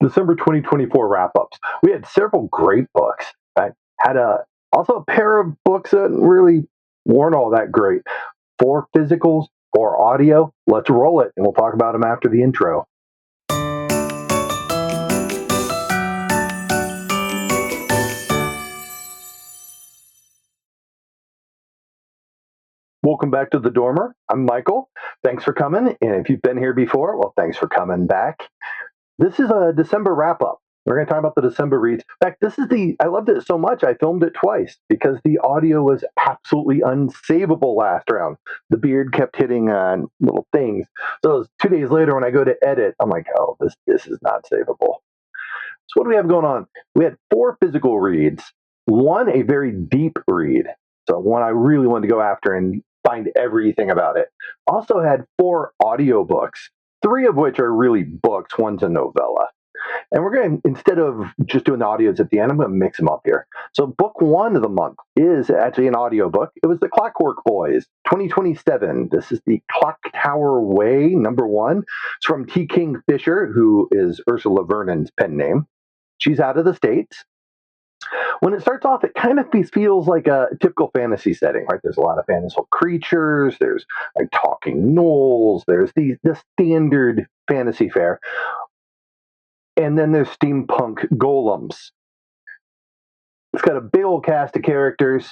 December 2024 wrap ups. We had several great books. I had also a pair of books that really weren't all that great. Four physicals, four audio. Let's roll it, and we'll talk about them after the intro. Welcome back to the Dormer. I'm Michael. Thanks for coming. And if you've been here before, well, thanks for coming back. This is a December wrap up. We're going to talk about the December reads. In fact, I loved it so much, I filmed it twice because the audio was absolutely unsavable last round. The beard kept hitting on little things. So it was 2 days later when I go to edit, I'm like, oh, this is not savable. So what do we have going on? We had four physical reads, one a very deep read. So one I really wanted to go after and find everything about it. Also had four audiobooks, three of which are really books, one's a novella. And we're going to, instead of just doing the audios at the end, I'm going to mix them up here. So book one of the month is actually an audiobook. It was The Clockwork Boys, 2027. This is The Clock Tower Way, number one. It's from T. King Fisher, who is Ursula Vernon's pen name. She's out of the States. When it starts off, it kind of feels like a typical fantasy setting, right? There's a lot of fanciful creatures. There's like talking gnolls. There's the standard fantasy fare. And then there's steampunk golems. It's got a big old cast of characters.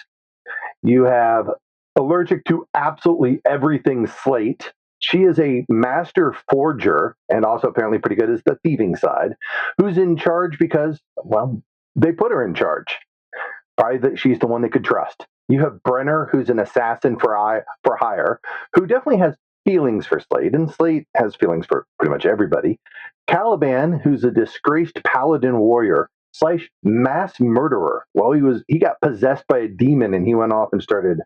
You have allergic to absolutely everything Slate. She is a master forger and also apparently pretty good at the thieving side, who's in charge because, well, they put her in charge. Probably that she's the one they could trust. You have Brenner, who's an assassin for hire, who definitely has feelings for Slate, and Slate has feelings for pretty much everybody. Caliban, who's a disgraced paladin warrior / mass murderer. Well, he got possessed by a demon and he went off and started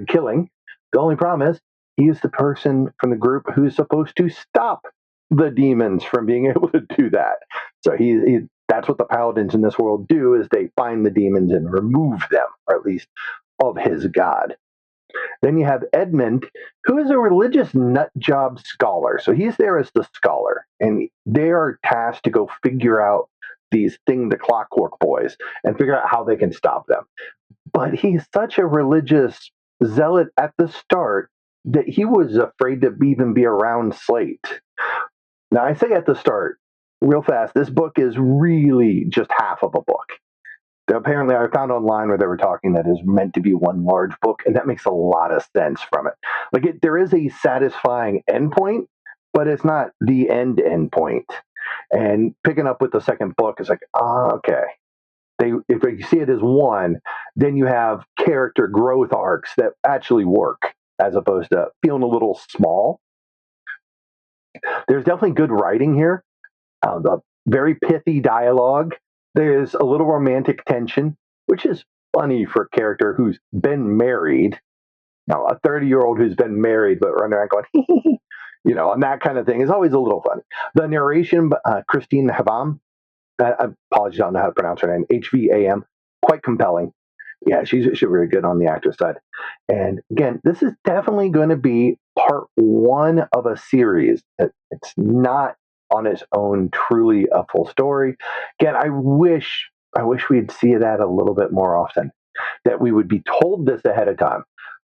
killing. The only problem is he is the person from the group who's supposed to stop the demons from being able to do that. So that's what the paladins in this world do, is they find the demons and remove them, or at least of his god. Then you have Edmund, who is a religious nut job scholar. So he's there as the scholar, and they are tasked to go figure out the Clockwork Boys, and figure out how they can stop them. But he's such a religious zealot at the start that he was afraid to even be around Slate. Now, I say at the start, real fast, this book is really just half of a book. Apparently, I found online where they were talking that is meant to be one large book, and that makes a lot of sense from it. There is a satisfying endpoint, but it's not the end point. And picking up with the second book is like, okay. If you see it as one, then you have character growth arcs that actually work, as opposed to feeling a little small. There's definitely good writing here. The very pithy dialogue. There's a little romantic tension, which is funny for a character who's been married. Now, a 30-year-old who's been married but running around going, and that kind of thing is always a little funny. The narration, Christine Havam, I apologize, I don't know how to pronounce her name, Hvam, quite compelling. Yeah, she's really good on the actor side. And again, this is definitely going to be part one of a series. It's not on its own truly a full story. Again, I wish we'd see that a little bit more often, that we would be told this ahead of time.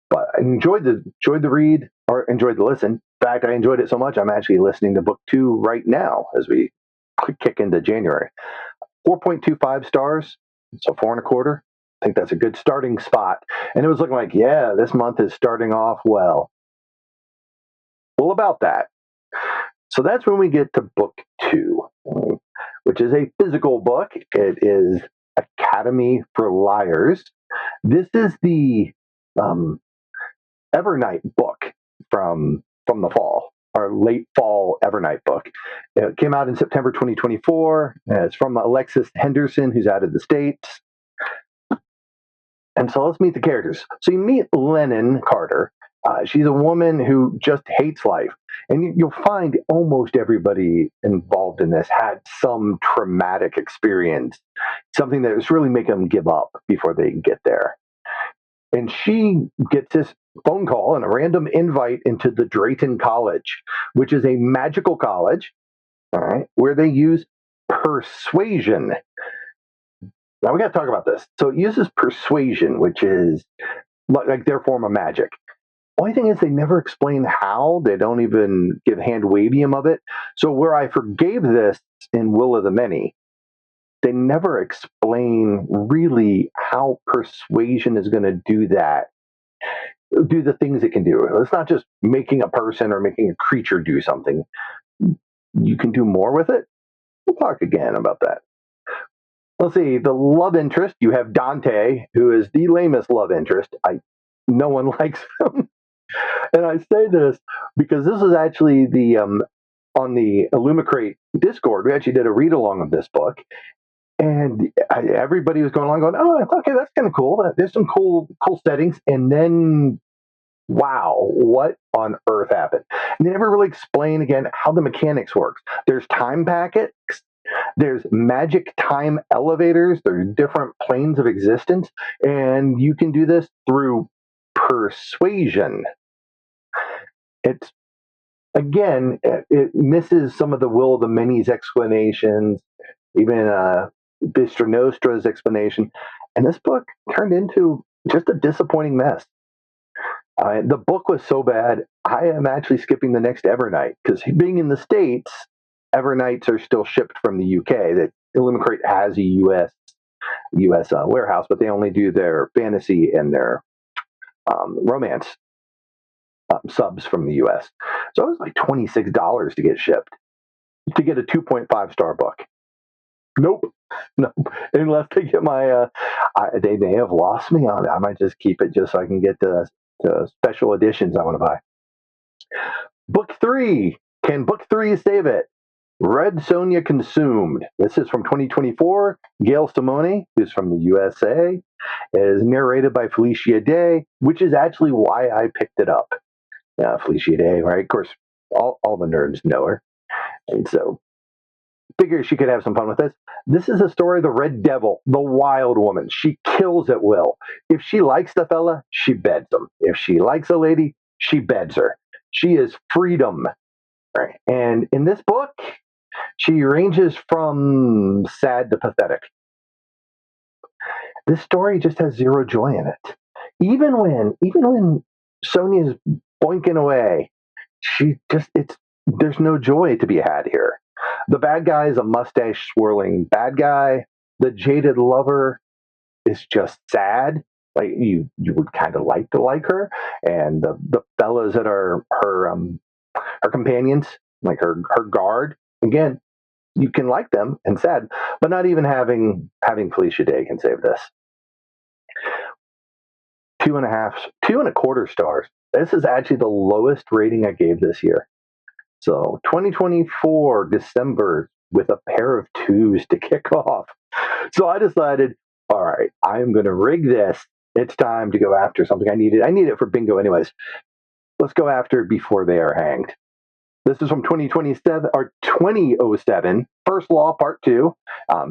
But I enjoyed the read, or enjoyed the listen. In fact, I enjoyed it so much I'm actually listening to book 2 right now as we kick into January. 4.25 stars, so 4.25. I think that's a good starting spot. And it was looking like, yeah, this month is starting off well. Well, about that. So that's when we get to book 2, which is a physical book. It is Academy for Liars. This is the Evernight book from the fall, our late fall Evernight book. It came out in September 2024. It's from Alexis Henderson, who's out of the States. And so let's meet the characters. So you meet Lennon Carter. She's a woman who just hates life. And you'll find almost everybody involved in this had some traumatic experience, something that was really making them give up before they get there. And she gets this phone call and a random invite into the Drayton College, which is a magical college, all right, where they use persuasion. Now we got to talk about this. So it uses persuasion, which is like their form of magic. Only thing is, they never explain how. They don't even give hand wavium of it. So where I forgave this in Will of the Many, they never explain really how persuasion is going to do that, do the things it can do. It's not just making a person or making a creature do something. You can do more with it. We'll talk again about that. Let's see, the love interest. You have Dante, who is the lamest love interest. No one likes him. And I say this because this is actually the on the Illumicrate Discord. We actually did a read along of this book, and everybody was going along, going, "Oh, okay, that's kind of cool. There's some cool settings." And then, wow, what on earth happened? And they never really explain again how the mechanics works. There's time packets. There's magic time elevators. There's different planes of existence, and you can do this through persuasion. It's again, it misses some of the Will of the Many's explanations, even Bistra Nostra's explanation, and this book turned into just a disappointing mess. The book was so bad, I am actually skipping the next Evernight, because being in the States, Evernights are still shipped from the UK. That Illumicrate has a US warehouse, but they only do their fantasy and their romance subs from the US. So it was like $26 to get shipped to get a 2.5 star book. Nope. Unless they get my, they may have lost me on it. I might just keep it just so I can get the special editions I want to buy. Book 3. Can book 3 save it? Red Sonja Consumed. This is from 2024. Gail Simone, who's from the USA, is narrated by Felicia Day, which is actually why I picked it up. Felicia Day, right? Of course, all the nerds know her. And so, figure she could have some fun with this. This is a story of the Red Devil, the wild woman. She kills at will. If she likes the fella, she beds him. If she likes a lady, she beds her. She is freedom. Right? And in this book, she ranges from sad to pathetic. This story just has zero joy in it. Even when Sonja's boinking away, there's no joy to be had here. The bad guy is a mustache swirling bad guy. The jaded lover is just sad. Like you would kind of like to like her, and the fellas that are her companions, like her guard, again, you can like them and sad, but not even having Felicia Day can save this. 2.25 stars. This is actually the lowest rating I gave this year. So 2024 December with a pair of 2s to kick off. So I decided, all right, I'm going to rig this. It's time to go after something I needed. I need it for bingo anyways. Let's go after it before they are hanged. This is from 2007, First Law Part 2.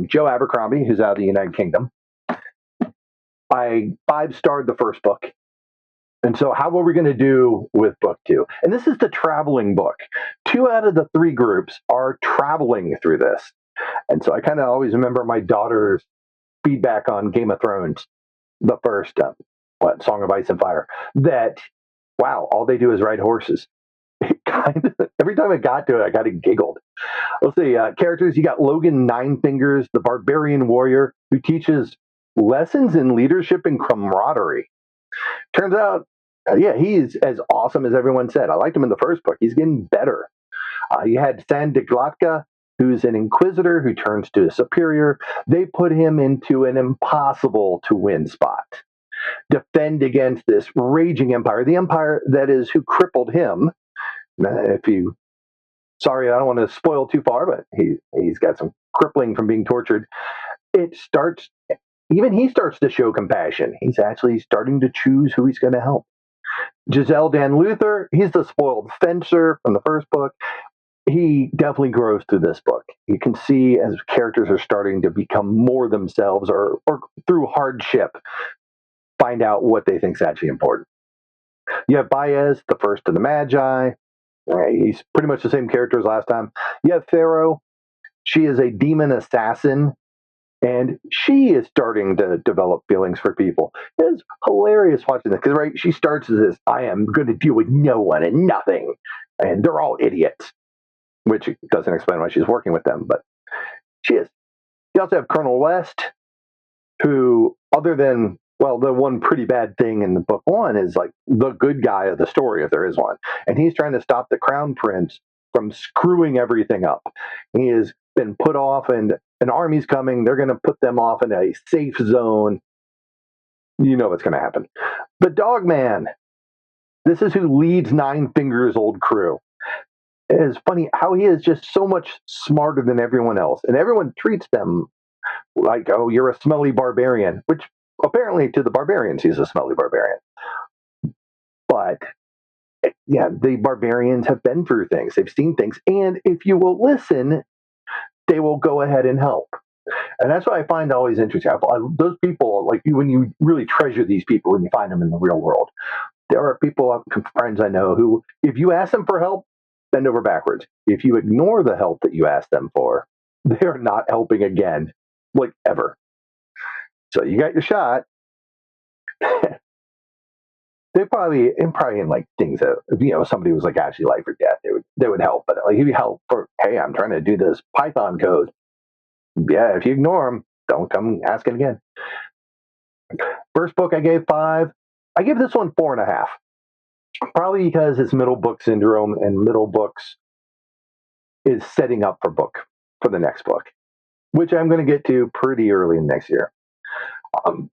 Joe Abercrombie, who's out of the United Kingdom. I 5-starred the first book. And so how are we going to do with book 2? And this is the traveling book. 2 out of the 3 groups are traveling through this. And so I kind of always remember my daughter's feedback on Game of Thrones, the first, Song of Ice and Fire, that, wow, all they do is ride horses. Every time I got to it, I kind of giggled. Let's see, characters, you got Logan Ninefingers, the barbarian warrior, who teaches lessons in leadership and camaraderie. Turns out, he's as awesome as everyone said. I liked him in the first book. He's getting better. You had Sandeglatka, who's an inquisitor who turns to a superior. They put him into an impossible-to-win spot. Defend against this raging empire, the empire that is who crippled him. Sorry, I don't want to spoil too far, but he's got some crippling from being tortured. He starts to show compassion. He's actually starting to choose who he's going to help. Giselle Dan Luther, he's the spoiled fencer from the first book. He definitely grows through this book. You can see as characters are starting to become more themselves or through hardship, find out what they think is actually important. You have Baez, the first of the Magi. He's pretty much the same character as last time. You have Pharaoh. She is a demon assassin, and she is starting to develop feelings for people. It's hilarious watching this because, right, she starts as this, I am going to deal with no one and nothing, and they're all idiots, which doesn't explain why she's working with them, but she is. You also have Colonel West, who, other than, well, the one pretty bad thing in the book one is like the good guy of the story, if there is one. And he's trying to stop the crown prince from screwing everything up. He has been put off, and an army's coming. They're going to put them off in a safe zone. You know what's going to happen. The Dog Man. This is who leads Nine Fingers' old crew. It is funny how he is just so much smarter than everyone else, and everyone treats them like, oh, you're a smelly barbarian, which apparently to the barbarians, he's a smelly barbarian. But yeah, the barbarians have been through things, they've seen things, and if you will listen, they will go ahead and help. And that's what I find always interesting. Those people, like you, when you really treasure these people, when you find them in the real world, there are people, friends I know, who, if you ask them for help, bend over backwards. If you ignore the help that you ask them for, they are not helping again, like ever. So you got your shot. They probably in like things that, if somebody was like actually life or death, they would help. But like if you help for, hey, I'm trying to do this Python code. Yeah, if you ignore them, don't come asking again. First book I gave 5. I give this one 4.5. Probably because it's middle book syndrome, and middle books is setting up for the next book, which I'm going to get to pretty early next year.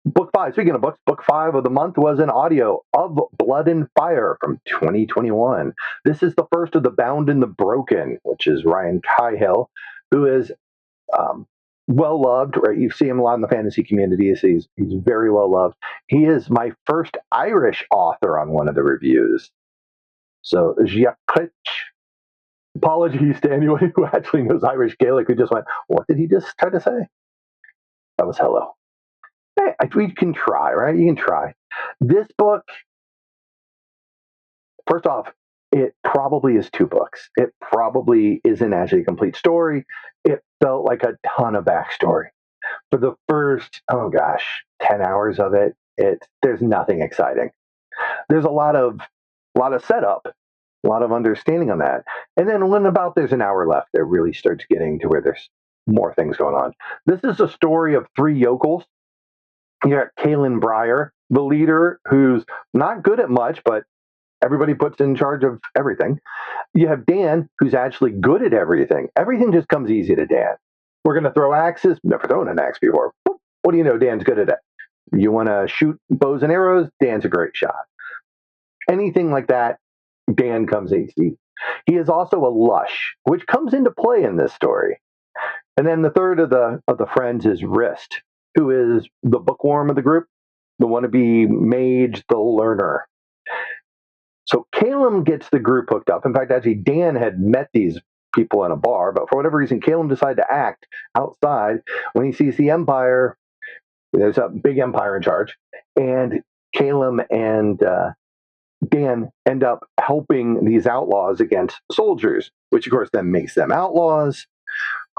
Book 5, speaking of books, book 5 of the month was an audio of Blood and Fire from 2021. This is the first of the Bound and the Broken, which is Ryan Cahill, who is well loved, right? You see him a lot in the fantasy community. He's very well loved. He is my first Irish author on one of the reviews. So, Giacrich, apologies to anyone who actually knows Irish Gaelic who just went, what did he just try to say? That was hello. Hey, we can try, right? You can try. This book, first off, it probably is 2 books. It probably isn't actually a complete story. It felt like a ton of backstory. For the first, 10 hours of it, there's nothing exciting. There's a lot of setup, a lot of understanding on that. And then when about there's an hour left, it really starts getting to where there's more things going on. This is a story of 3 yokels. You got Kaelin Breyer, the leader, who's not good at much, but everybody puts in charge of everything. You have Dan, who's actually good at everything. Everything just comes easy to Dan. We're going to throw axes. Never thrown an axe before. What do you know? Dan's good at it. You want to shoot bows and arrows? Dan's a great shot. Anything like that, Dan comes easy. He is also a lush, which comes into play in this story. And then the third of the friends is Wrist, who is the bookworm of the group, the wannabe mage, the learner. So Caleb gets the group hooked up. In fact, actually, Dan had met these people in a bar, but for whatever reason, Caleb decided to act outside when he sees the Empire. There's a big Empire in charge, and Caleb and Dan end up helping these outlaws against soldiers, which of course then makes them outlaws.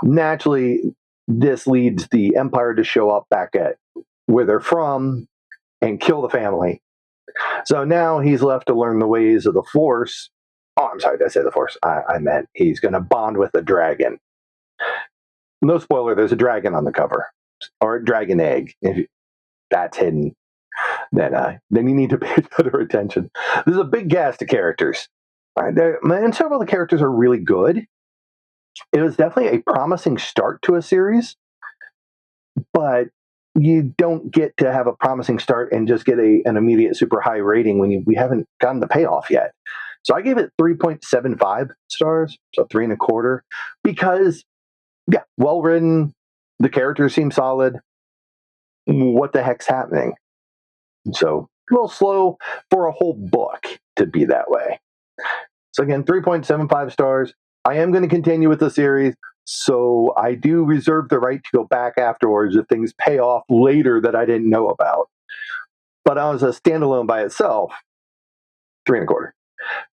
Naturally, this leads the Empire to show up back at where they're from and kill the family. So now he's left to learn the ways of the Force. Oh, I'm sorry, did I say the Force? I meant he's going to bond with a dragon. No spoiler, there's a dragon on the cover, or a dragon egg. If that's hidden, then you need to pay better attention. There's a big cast of characters. And several of the characters are really good. It was definitely a promising start to a series, but you don't get to have a promising start and just get an immediate super high rating when we haven't gotten the payoff yet. So I gave it 3.75 stars, so 3.25, because, yeah, well written, the characters seem solid. What the heck's happening? So a little slow for a whole book to be that way. So again, 3.75 stars. I am going to continue with the series, so I do reserve the right to go back afterwards if things pay off later that I didn't know about. But as a standalone by itself, 3.25.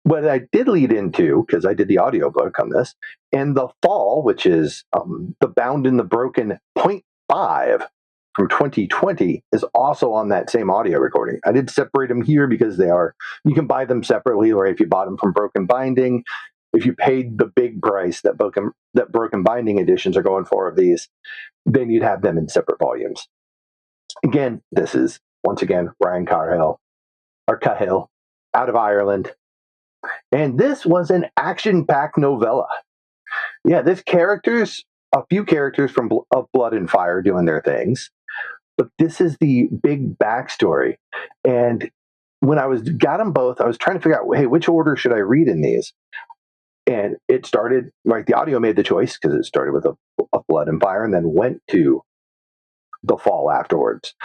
what I did lead into, because I did the audiobook on this, and The Fall, which is The Bound and the Broken Point 5 from 2020, is also on that same audio recording. I did separate them here because you can buy them separately, or if you bought them from Broken Binding, if you paid the big price that Broken Binding editions are going for of these, then you'd have them in separate volumes. Again, this is, once again, Ryan Cahill, out of Ireland. And this was an action-packed novella. Yeah, a few characters of Blood and Fire doing their things, but this is the big backstory. And when got them both, I was trying to figure out, hey, which order should I read in these? And it started, like, the audio made the choice because it started with a Blood and Fire and then went to The Fall afterwards.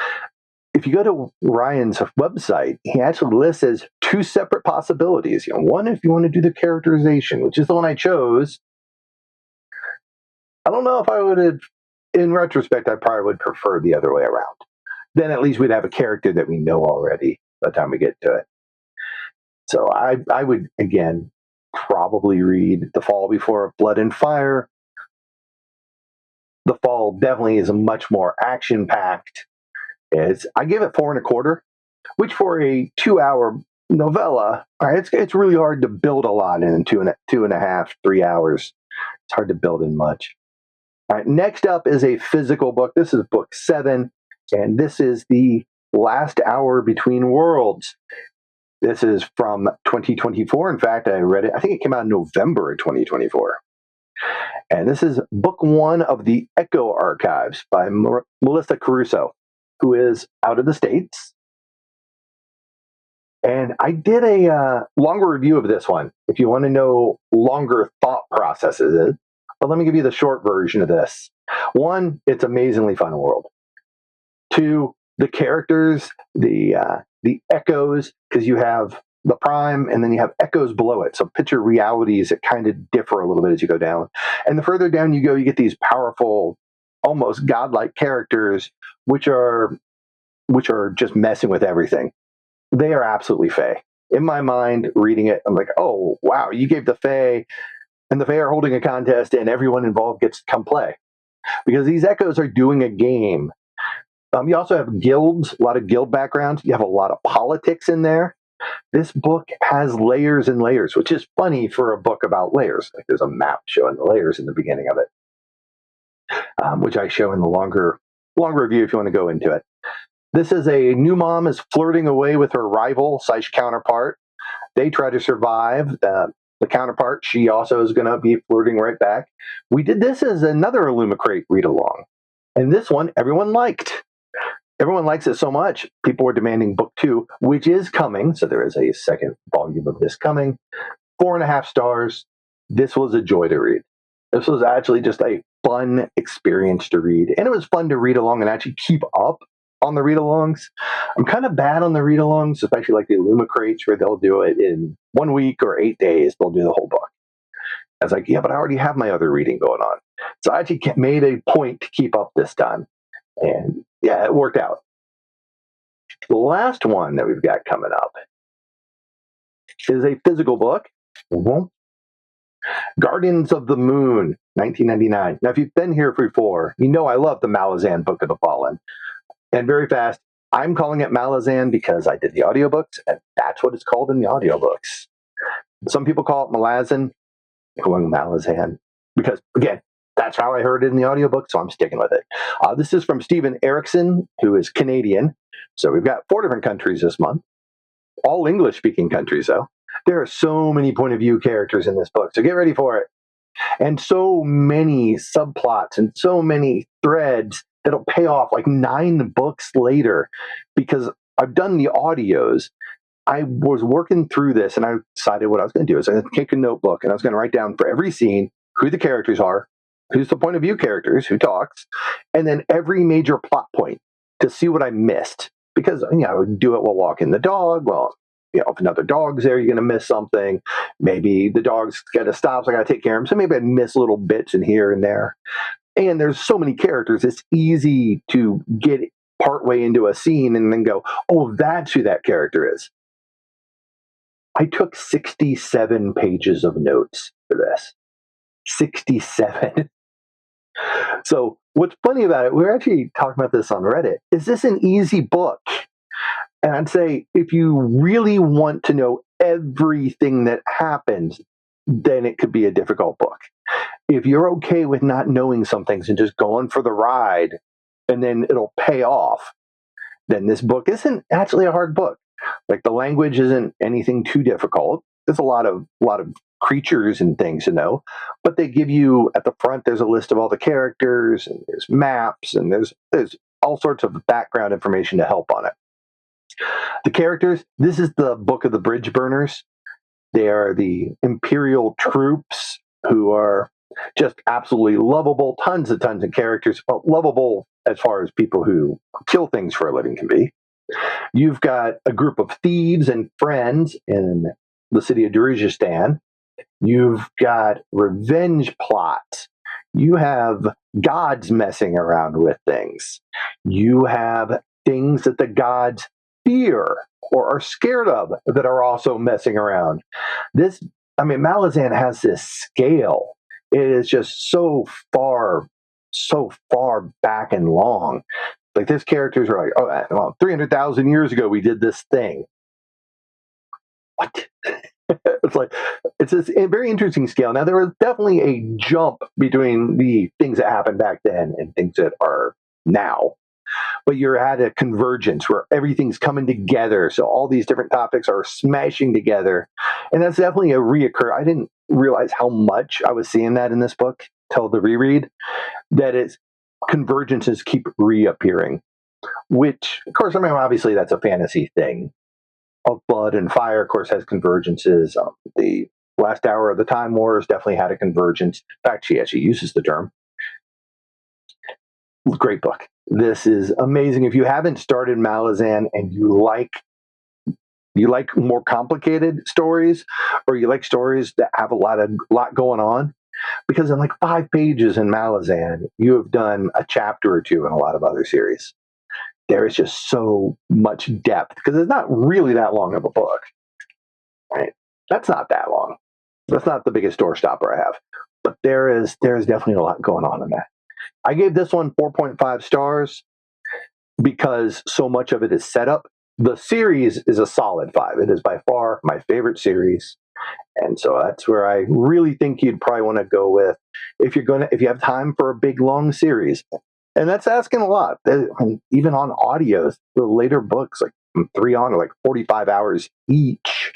If you go to Ryan's website, he actually lists as two separate possibilities. One, if you want to do the characterization, which is the one I chose. I don't know if I would have, in retrospect, I probably would prefer the other way around. Then at least we'd have a character that we know already by the time we get to it. So I would, again, probably read The Fall before Blood and Fire. The Fall definitely is a much more action-packed. I gave it 4.25, which for a 2-hour novella, all right, it's really hard to build a lot in 2.5, 3 hours. It's hard to build in much. All right, next up is a physical book. This is book 7, and this is The Last Hour Between Worlds. This is from 2024. In fact, I read it, I think it came out in November of 2024. And this is book 1 of the Echo Archives by Melissa Caruso, who is out of the States. And I did a longer review of this one, if you want to know longer thought processes. But let me give you the short version of this. 1, it's amazingly fun world. 2, the characters, the echoes, because you have the prime and then you have echoes below it. So picture realities that kind of differ a little bit as you go down. And the further down you go, you get these powerful, almost godlike characters, which are just messing with everything. They are absolutely Fae. In my mind, reading it, I'm like, oh, wow, you gave the Fae, and the Fae are holding a contest, and everyone involved gets to come play. Because these echoes are doing a game. You also have guilds, a lot of guild backgrounds. You have a lot of politics in there. This book has layers and layers, which is funny for a book about layers. Like, there's a map showing the layers in the beginning of it, which I show in the longer review if you want to go into it. This is a new mom is flirting away with her rival / counterpart. They try to survive. The counterpart, she also is going to be flirting right back. We did this as another Illumicrate read-along. And this one, everyone liked. Everyone likes it so much, people were demanding book 2, which is coming. So there is a second volume of this coming. 4.5 stars. This was a joy to read. This was actually just a fun experience to read. And it was fun to read along and actually keep up on the read-alongs. I'm kind of bad on the read-alongs, especially like the Illumicrates, where they'll do it in 1 week or 8 days. They'll do the whole book. I was like, yeah, but I already have my other reading going on. So I actually made a point to keep up this time. And yeah, it worked out. The last one that we've got coming up is a physical book. Guardians of the Moon, 1999. Now, if you've been here before, you know I love the Malazan Book of the Fallen. And very fast, I'm calling it Malazan because I did the audiobooks, and that's what it's called in the audiobooks. Some people call it Malazan. I'm going Malazan because, again, that's how I heard it in the audiobook, so I'm sticking with it. This is from Stephen Erickson, who is Canadian. So we've got 4 different countries this month, all English-speaking countries, though. There are so many point of view characters in this book, so get ready for it. And so many subplots and so many threads that'll pay off like 9 books later, because I've done the audios. I was working through this, and I decided what I was going to do is I was going to take a notebook, and I was going to write down for every scene who the characters are, who's the point of view characters, who talks, and then every major plot point to see what I missed. Because, I would do it while walking the dog. Well, if another dog's there, you're going to miss something. Maybe the dog's got to stop, so I got to take care of him. So maybe I miss little bits in here and there. And there's so many characters, it's easy to get partway into a scene and then go, oh, that's who that character is. I took 67 pages of notes for this. 67. So what's funny about it, we were actually talking about this on Reddit. Is this an easy book? And I'd say if you really want to know everything that happens, then it could be a difficult book. If you're okay with not knowing some things and just going for the ride and then it'll pay off, then this book isn't actually a hard book. Like the language isn't anything too difficult. There's a lot of creatures and things to know, but they give you at the front. There's a list of all the characters and there's maps and there's all sorts of background information to help on it. The characters. This is the book of the bridge burners. They are the Imperial troops who are just absolutely lovable. Tons of characters. Well, lovable as far as people who kill things for a living can be. You've got a group of thieves and friends in the city of Darujhistan. You've got revenge plots. You have gods messing around with things. You have things that the gods fear or are scared of that are also messing around. Malazan has this scale. It is just so far back and long. Like there's characters are like, oh, well, 300,000 years ago we did this thing. What? it's a very interesting scale. Now there was definitely a jump between the things that happened back then and things that are now. But you're at a convergence where everything's coming together. So all these different topics are smashing together. And that's definitely a reoccur. I didn't realize how much I was seeing that in this book till the reread, that it's convergences keep reappearing, which, of course, obviously that's a fantasy thing. Of Blood and Fire, of course, has convergences. The Last Hour of the Time Wars definitely had a convergence. In fact, she actually uses the term. Great book. This is amazing. If you haven't started Malazan and you like more complicated stories, or you like stories that have a lot going on, because in like 5 pages in Malazan, you have done a chapter or two in a lot of other series. There is just so much depth because it's not really that long of a book, right? That's not that long. That's not the biggest door stopper I have, but there is definitely a lot going on in that. I gave this one 4.5 stars because so much of it is set up. The series is a solid 5. It is by far my favorite series. And so that's where I really think you'd probably want to go with if you have time for a big long series. And that's asking a lot. Even on audios, the later books, like from 3 on, are like 45 hours each.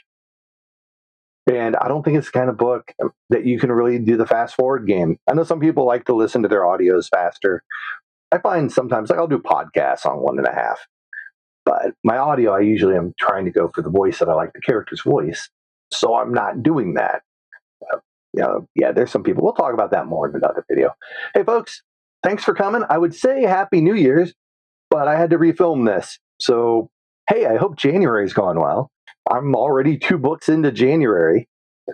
And I don't think it's the kind of book that you can really do the fast forward game. I know some people like to listen to their audios faster. I find sometimes, like, I'll do podcasts on 1.5. But my audio, I usually am trying to go for the voice that I like, the character's voice. So I'm not doing that. There's some people. We'll talk about that more in another video. Hey, folks, thanks for coming. I would say Happy New Year's, but I had to refilm this. So, hey, I hope January's gone well. I'm already 2 books into January.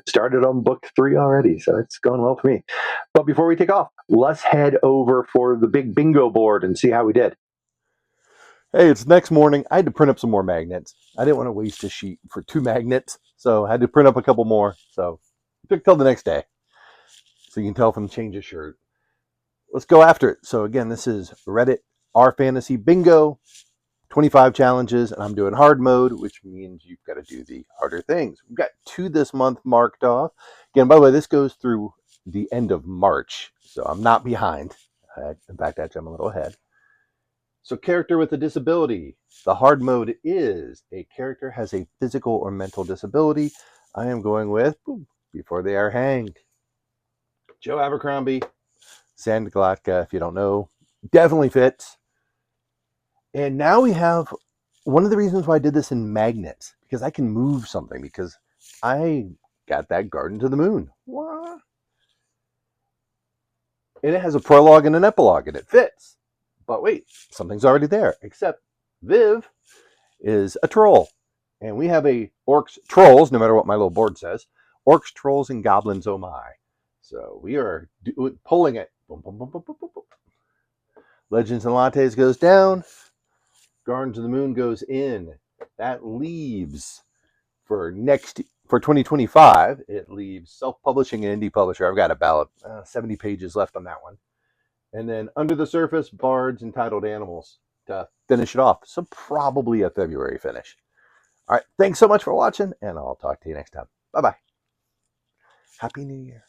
Started on book 3 already, so it's going well for me. But before we take off, let's head over for the big bingo board and see how we did. Hey, it's next morning. I had to print up some more magnets. I didn't want to waste a sheet for 2 magnets, so I had to print up a couple more. So it took till the next day. So you can tell from the change of shirt. Let's go after it. So again, this is Reddit R Fantasy Bingo. 25 challenges, and I'm doing hard mode, which means you've got to do the harder things. We've got 2 this month marked off. Again, by the way, this goes through the end of March, so I'm not behind. In fact, actually, I'm a little ahead. So character with a disability. The hard mode is a character has a physical or mental disability. I am going with, before they are hanged, Joe Abercrombie. Sand Galatka, if you don't know, definitely fits. And now we have one of the reasons why I did this in magnets, because I can move something, because I got that Garden to the Moon. What? And it has a prologue and an epilogue, and it fits. But wait, something's already there, except Viv is a troll. And we have a orcs, trolls, no matter what my little board says, orcs, trolls, and goblins, oh my. So we are pulling it. Boom, boom, boom, boom, boom, boom. Legends and Lattes goes down. Garden to the Moon goes in. That leaves for next for 2025, it leaves self-publishing and indie publisher. I've got about 70 pages left on that one. And then Under the Surface, Bards, and Titled Animals to finish it off. So probably a February finish. All right. Thanks so much for watching, and I'll talk to you next time. Bye-bye. Happy New Year.